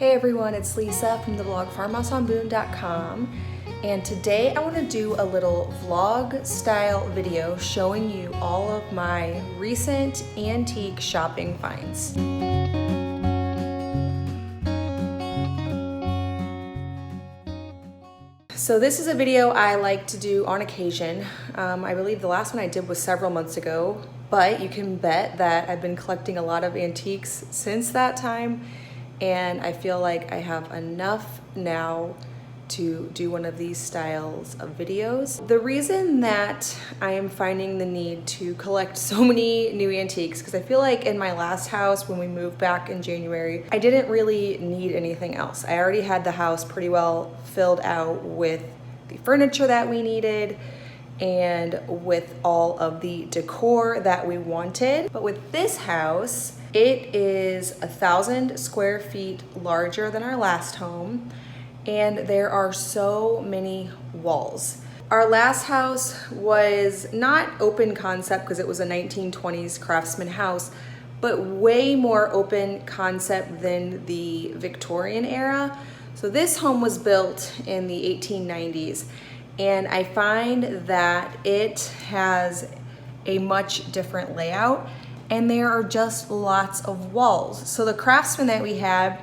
Hey everyone, it's Lisa from the blog farmhouseonboone.com, and today I want to do a little vlog style video showing you all of my recent antique shopping finds. So this is a video I like to do on occasion. I believe the last one I did was several months ago, but you can bet that I've been collecting a lot of antiques since that time, and I feel like I have enough now to do one of these styles of videos. The reason that I am finding the need to collect so many new antiques, because I feel like in my last house when we moved back in January, I didn't really need anything else. I already had the house pretty well filled out with the furniture that we needed and with all of the decor that we wanted. But with this house, it is 1,000 square feet larger than our last home, and there are so many walls. Our last house was not open concept because it was a 1920s craftsman house, but way more open concept than the Victorian era. So this home was built in the 1890s, and I find that it has a much different layout, and there are just lots of walls. So the craftsman that we had,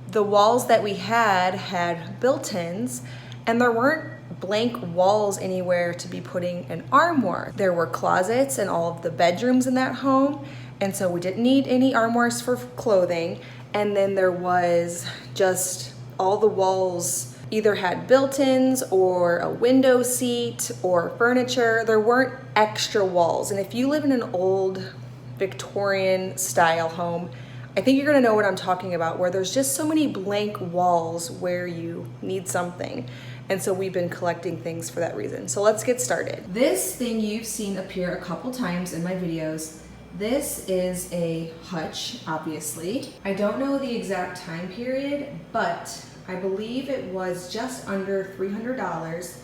the walls that we had built-ins, and there weren't blank walls anywhere to be putting an armoire. There were closets in all of the bedrooms in that home, and so we didn't need any armoires for clothing. And then there was just all the walls either had built-ins or a window seat or furniture. There weren't extra walls. And if you live in an old Victorian style home, I think you're gonna know what I'm talking about, where there's just so many blank walls where you need something. And so we've been collecting things for that reason. So let's get started. This thing you've seen appear a couple times in my videos. This is a hutch, obviously. I don't know the exact time period, but I believe it was just under $300,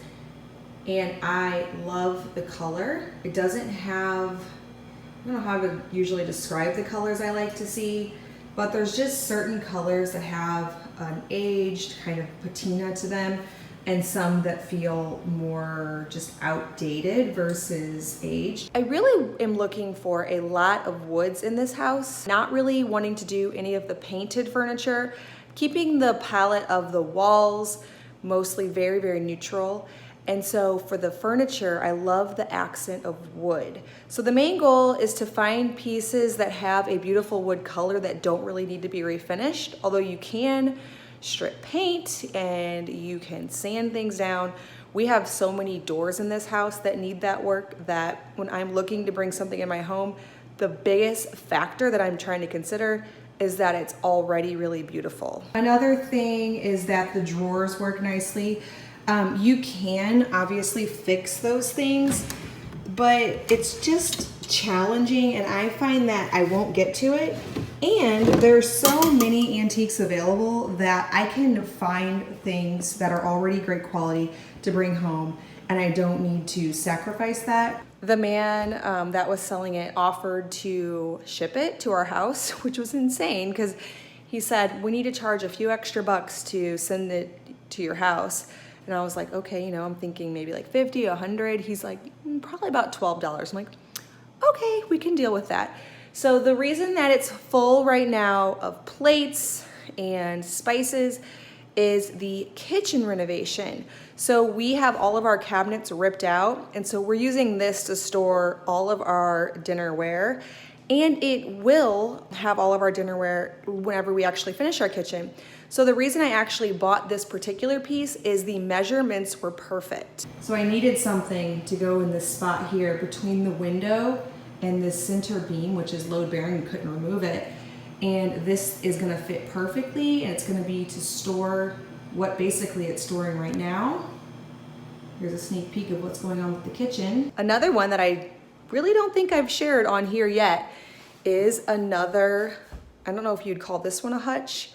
and I love the color. It doesn't have, I don't know how to usually describe the colors I like to see, but there's just certain colors that have an aged kind of patina to them, and some that feel more just outdated versus aged. I really am looking for a lot of woods in this house, not really wanting to do any of the painted furniture, keeping the palette of the walls mostly very, very neutral. And so for the furniture, I love the accent of wood. So the main goal is to find pieces that have a beautiful wood color that don't really need to be refinished, although you can strip paint and you can sand things down. We have so many doors in this house that need that work that when I'm looking to bring something in my home, the biggest factor that I'm trying to consider is that it's already really beautiful. Another thing is that the drawers work nicely. You can obviously fix those things, but it's just challenging, and I find that I won't get to it. And there's so many antiques available that I can find things that are already great quality to bring home, and I don't need to sacrifice that. The man that was selling it offered to ship it to our house, which was insane because he said, we need to charge a few extra bucks to send it to your house. And I was like, okay, you know, I'm thinking maybe like 50, 100. He's like, probably about $12. I'm like, okay, we can deal with that. So the reason that it's full right now of plates and spices is the kitchen renovation. So we have all of our cabinets ripped out, and so we're using this to store all of our dinnerware, and it will have all of our dinnerware whenever we actually finish our kitchen. So the reason I actually bought this particular piece is the measurements were perfect. So I needed something to go in this spot here between the window and this center beam, which is load bearing, you couldn't remove it. And this is gonna fit perfectly, and it's gonna be to store what basically it's storing right now. Here's a sneak peek of what's going on with the kitchen. Another one that I really don't think I've shared on here yet is another, I don't know if you'd call this one a hutch.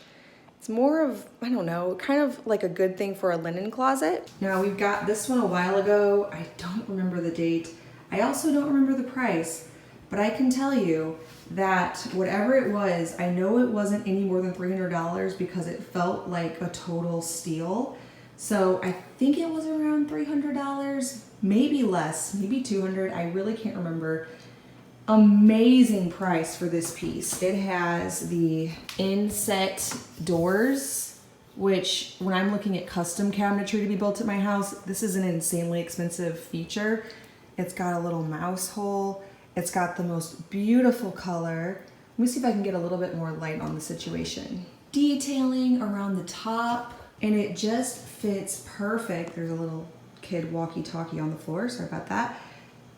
It's more of, I don't know, kind of like a good thing for a linen closet. Now we've got this one a while ago. I don't remember the date. I also don't remember the price, but I can tell you that whatever it was, I know it wasn't any more than $300 because it felt like a total steal. So I think it was around $300, maybe less, maybe $200. I really can't remember. Amazing price for this piece. It has the inset doors, which when I'm looking at custom cabinetry to be built at my house, this is an insanely expensive feature. It's got a little mouse hole. It's got the most beautiful color. Let me see if I can get a little bit more light on the situation. Detailing around the top, and it just fits perfect. There's a little kid walkie-talkie on the floor, sorry about that.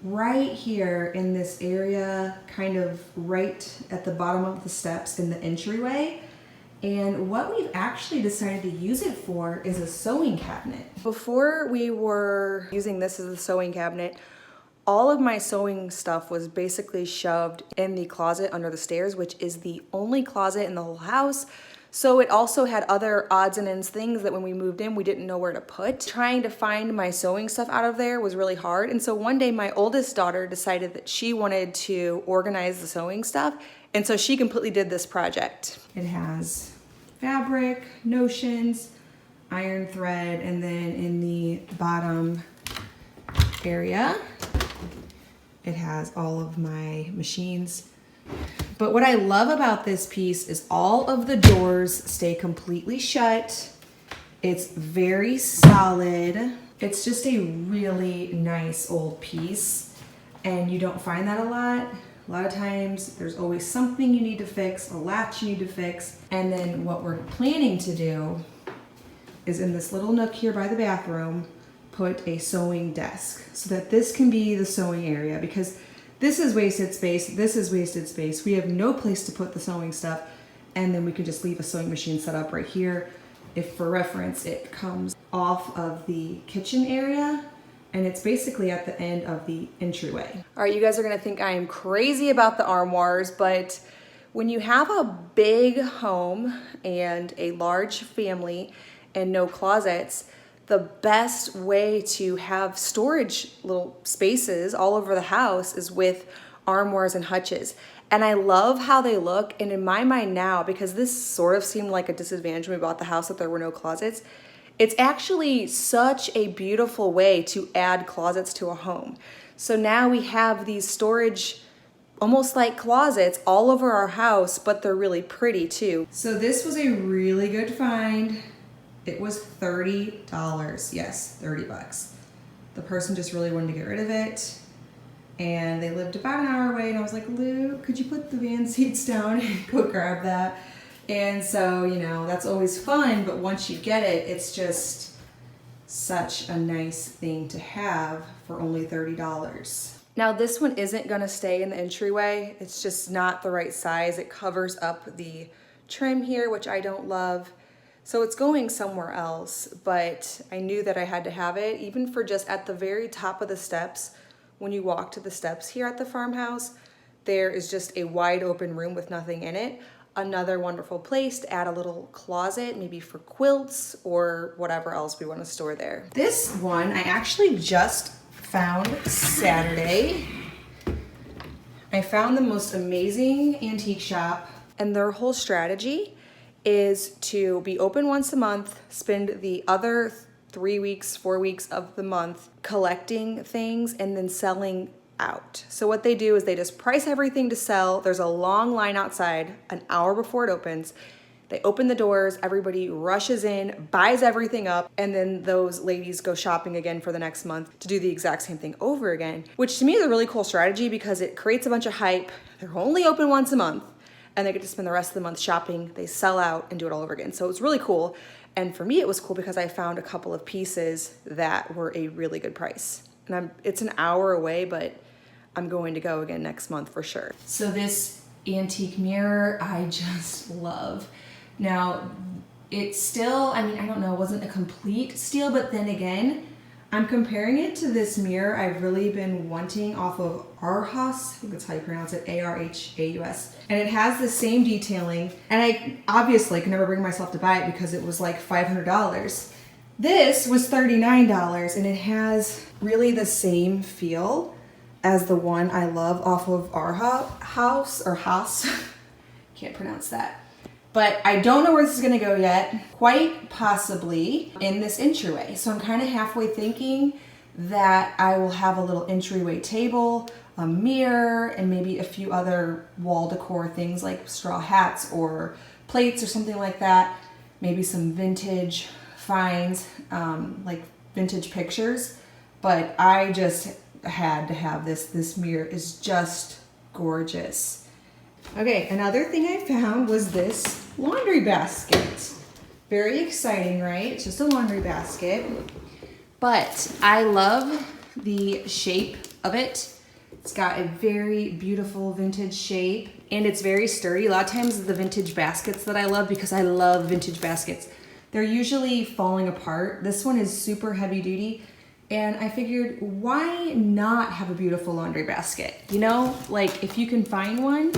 Right here in this area, kind of right at the bottom of the steps in the entryway. And what we've actually decided to use it for is a sewing cabinet. Before we were using this as a sewing cabinet, all of my sewing stuff was basically shoved in the closet under the stairs, which is the only closet in the whole house. So it also had other odds and ends things that when we moved in, we didn't know where to put. Trying to find my sewing stuff out of there was really hard. And so one day my oldest daughter decided that she wanted to organize the sewing stuff. And so she completely did this project. It has fabric, notions, iron thread, and then in the bottom area, it has all of my machines. But what I love about this piece is all of the doors stay completely shut. It's very solid. It's just a really nice old piece, and you don't find that a lot. A lot of times there's always something you need to fix, a latch you need to fix. And then what we're planning to do is in this little nook here by the bathroom, put a sewing desk so that this can be the sewing area, because this is wasted space, this is wasted space. We have no place to put the sewing stuff, and then we can just leave a sewing machine set up right here. If for reference, it comes off of the kitchen area, and it's basically at the end of the entryway. All right, you guys are gonna think I am crazy about the armoires, but when you have a big home and a large family and no closets, the best way to have storage little spaces all over the house is with armoires and hutches. And I love how they look. And in my mind now, because this sort of seemed like a disadvantage when we bought the house that there were no closets, it's actually such a beautiful way to add closets to a home. So now we have these storage, almost like closets all over our house, but they're really pretty too. So this was a really good find. It was $30, yes, 30 bucks. The person just really wanted to get rid of it, and they lived about an hour away, and I was like, Luke, could you put the van seats down and go grab that? And so, you know, that's always fun, but once you get it, it's just such a nice thing to have for only $30. Now this one isn't gonna stay in the entryway. It's just not the right size. It covers up the trim here, which I don't love. So it's going somewhere else, but I knew that I had to have it, even for just at the very top of the steps. When you walk to the steps here at the farmhouse, there is just a wide open room with nothing in it. Another wonderful place to add a little closet, maybe for quilts or whatever else we want to store there. This one I actually just found Saturday. I found the most amazing antique shop, and their whole strategy is to be open once a month, spend the other 3 weeks, 4 weeks of the month collecting things and then selling out. So what they do is they just price everything to sell. There's a long line outside an hour before it opens. They open the doors, everybody rushes in, buys everything up, and then those ladies go shopping again for the next month to do the exact same thing over again, which to me is a really cool strategy because it creates a bunch of hype. They're only open once a month, and they get to spend the rest of the month shopping. They sell out and do it all over again. So it's really cool. And for me, it was cool because I found a couple of pieces that were a really good price. And it's an hour away, but I'm going to go again next month for sure. So this antique mirror, I just love. Now, it's still, I mean, I don't know, it wasn't a complete steal, but then again, I'm comparing it to this mirror I've really been wanting off of Arhaus, I think that's how you pronounce it, A-R-H-A-U-S. And it has the same detailing, and I obviously could never bring myself to buy it because it was like $500. This was $39, and it has really the same feel as the one I love off of our house. Can't pronounce that. But I don't know where this is gonna go yet. Quite possibly in this entryway. So I'm kind of halfway thinking that I will have a little entryway table, a mirror, and maybe a few other wall decor things like straw hats or plates or something like that. Maybe some vintage finds, like vintage pictures. But I just had to have this. This mirror is just gorgeous. Okay, another thing I found was this laundry basket. Very exciting, right? It's just a laundry basket. But I love the shape of it. It's got a very beautiful vintage shape and it's very sturdy. A lot of times the vintage baskets that I love, because I love vintage baskets, they're usually falling apart. This one is super heavy duty. And I figured, why not have a beautiful laundry basket? You know, like if you can find one,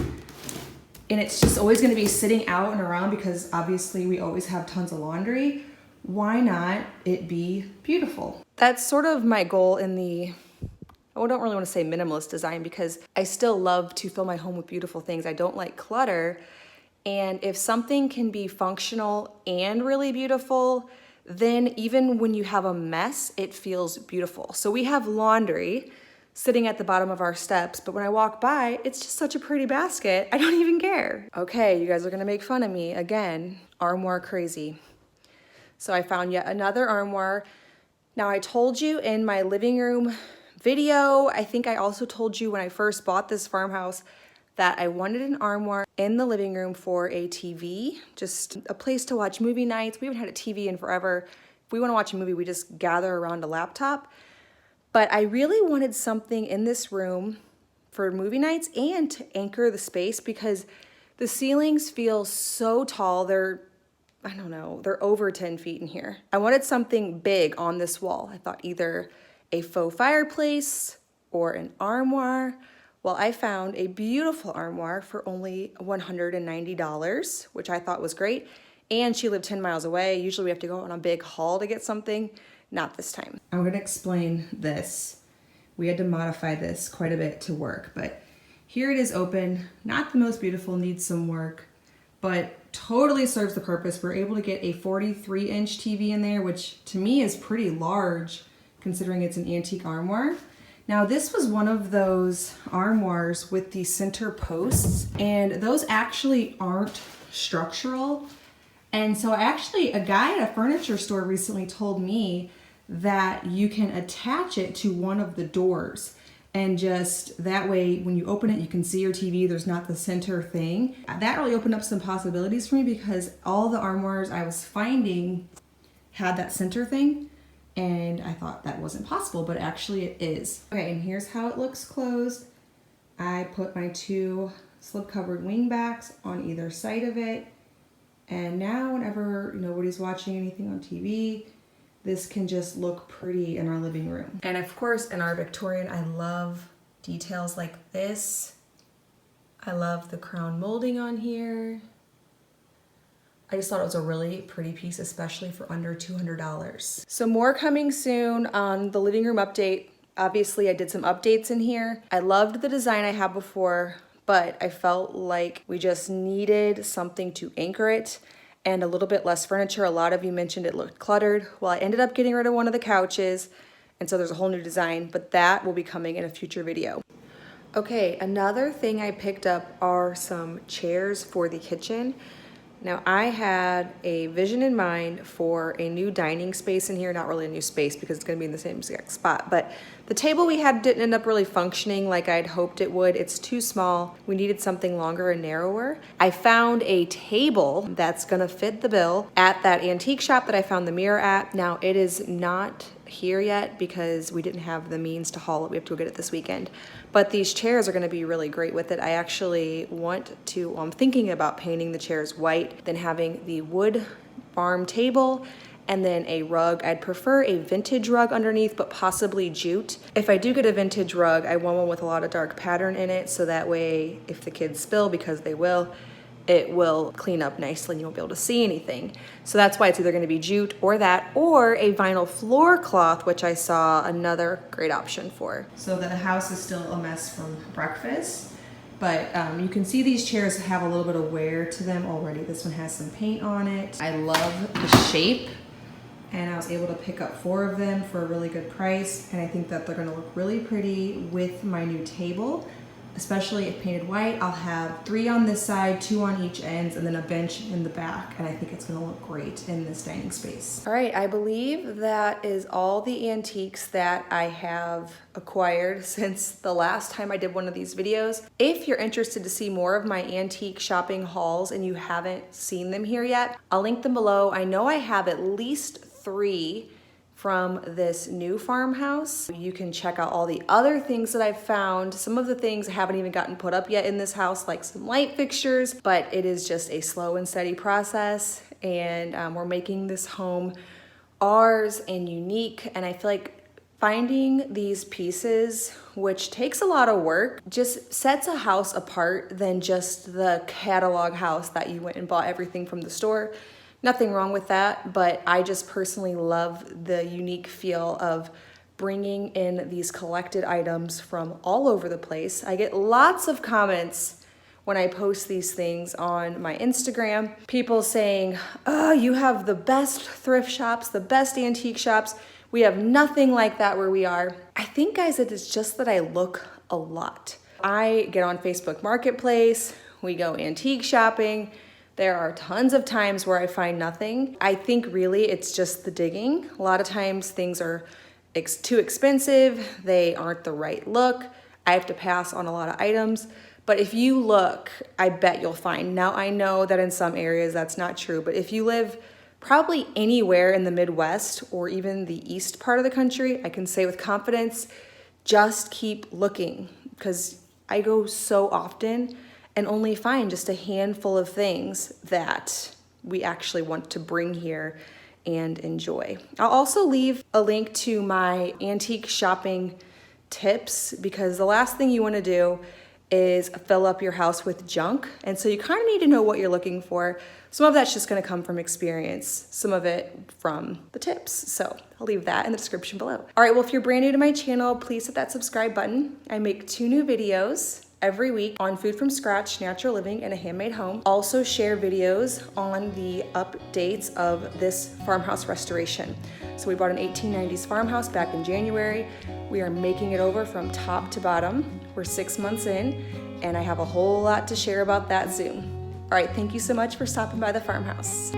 and it's just always gonna be sitting out and around because obviously we always have tons of laundry, why not it be beautiful? That's sort of my goal in the, I don't really want to say minimalist design because I still love to fill my home with beautiful things. I don't like clutter. And if something can be functional and really beautiful, then even when you have a mess, it feels beautiful. So we have laundry sitting at the bottom of our steps, but when I walk by, it's just such a pretty basket. I don't even care. Okay, you guys are gonna make fun of me again. Armoire crazy. So I found yet another armoire. Now I told you in my living room video, I think I also told you when I first bought this farmhouse that I wanted an armoire in the living room for a TV, just a place to watch movie nights. We haven't had a TV in forever. If we wanna watch a movie, we just gather around a laptop. But I really wanted something in this room for movie nights and to anchor the space because the ceilings feel so tall. They're, I don't know, they're over 10 feet in here. I wanted something big on this wall. I thought either a faux fireplace or an armoire. Well, I found a beautiful armoire for only $190, which I thought was great. And she lived 10 miles away. Usually we have to go on a big haul to get something. Not this time. I'm gonna explain this. We had to modify this quite a bit to work, but here it is open. Not the most beautiful, needs some work, but totally serves the purpose. We're able to get a 43-inch TV in there, which to me is pretty large considering it's an antique armoire. Now this was one of those armoires with the center posts, and those actually aren't structural. And so actually a guy at a furniture store recently told me that you can attach it to one of the doors, and just that way when you open it you can see your TV, there's not the center thing. That really opened up some possibilities for me because all the armoires I was finding had that center thing and I thought that wasn't possible, but actually it is. Okay, and here's how it looks closed. I put my two slip-covered wing backs on either side of it, and now whenever nobody's watching anything on TV, this can just look pretty in our living room. And of course, in our Victorian, I love details like this. I love the crown molding on here. I just thought it was a really pretty piece, especially for under $200. So more coming soon on the living room update. Obviously, I did some updates in here. I loved the design I had before, but I felt like we just needed something to anchor it and a little bit less furniture. A lot of you mentioned it looked cluttered. Well, I ended up getting rid of one of the couches, and so there's a whole new design, but that will be coming in a future video. Okay, another thing I picked up are some chairs for the kitchen. Now, I had a vision in mind for a new dining space in here. Not really a new space because it's gonna be in the same exact spot, but the table we had didn't end up really functioning like I'd hoped it would. It's too small. We needed something longer and narrower. I found a table that's gonna fit the bill at that antique shop that I found the mirror at. Now, it is not here yet because we didn't have the means to haul it. We have to go get it this weekend. But these chairs are gonna be really great with it. I actually want to, I'm thinking about painting the chairs white, then having the wood farm table, and then a rug. I'd prefer a vintage rug underneath, but possibly jute. If I do get a vintage rug, I want one with a lot of dark pattern in it, so that way if the kids spill, because they will, it will clean up nicely and you won't be able to see anything. So that's why it's either gonna be jute or that, or a vinyl floor cloth, which I saw another great option for. So the house is still a mess from breakfast, but you can see these chairs have a little bit of wear to them already. This one has some paint on it. I love the shape, and I was able to pick up 4 of them for a really good price, and I think that they're gonna look really pretty with my new table. Especially if painted white. I'll have 3 on this side, 2 on each end, and then a bench in the back. And I think it's gonna look great in this dining space. All right, I believe that is all the antiques that I have acquired since the last time I did one of these videos. If you're interested to see more of my antique shopping hauls and you haven't seen them here yet, I'll link them below. I know I have at least 3 from this new farmhouse. You can check out all the other things that I've found. Some of the things I haven't even gotten put up yet in this house, like some light fixtures, but it is just a slow and steady process. And we're making this home ours and unique. And I feel like finding these pieces, which takes a lot of work, just sets a house apart than just the catalog house that you went and bought everything from the store. Nothing wrong with that, but I just personally love the unique feel of bringing in these collected items from all over the place. I get lots of comments when I post these things on my Instagram. People saying, oh, you have the best thrift shops, the best antique shops. We have nothing like that where we are. I think, guys, it is just that I look a lot. I get on Facebook Marketplace, we go antique shopping. There are tons of times where I find nothing. I think really it's just the digging. A lot of times things are too expensive, they aren't the right look. I have to pass on a lot of items. But if you look, I bet you'll find. Now I know that in some areas that's not true, but if you live probably anywhere in the Midwest or even the east part of the country, I can say with confidence, just keep looking, because I go so often and only find just a handful of things that we actually want to bring here and enjoy. I'll also leave a link to my antique shopping tips, because the last thing you want to do is fill up your house with junk. And so you kind of need to know what you're looking for. Some of that's just going to come from experience, some of it from the tips. So I'll leave that in the description below. All right, well, if you're brand new to my channel, please hit that subscribe button. I make 2 new videos every week on food from scratch, natural living, and a handmade home. Also share videos on the updates of this farmhouse restoration. So we bought an 1890s farmhouse back in January. We are making it over from top to bottom. We're 6 months in, and I have a whole lot to share about that soon. All right, thank you so much for stopping by the farmhouse.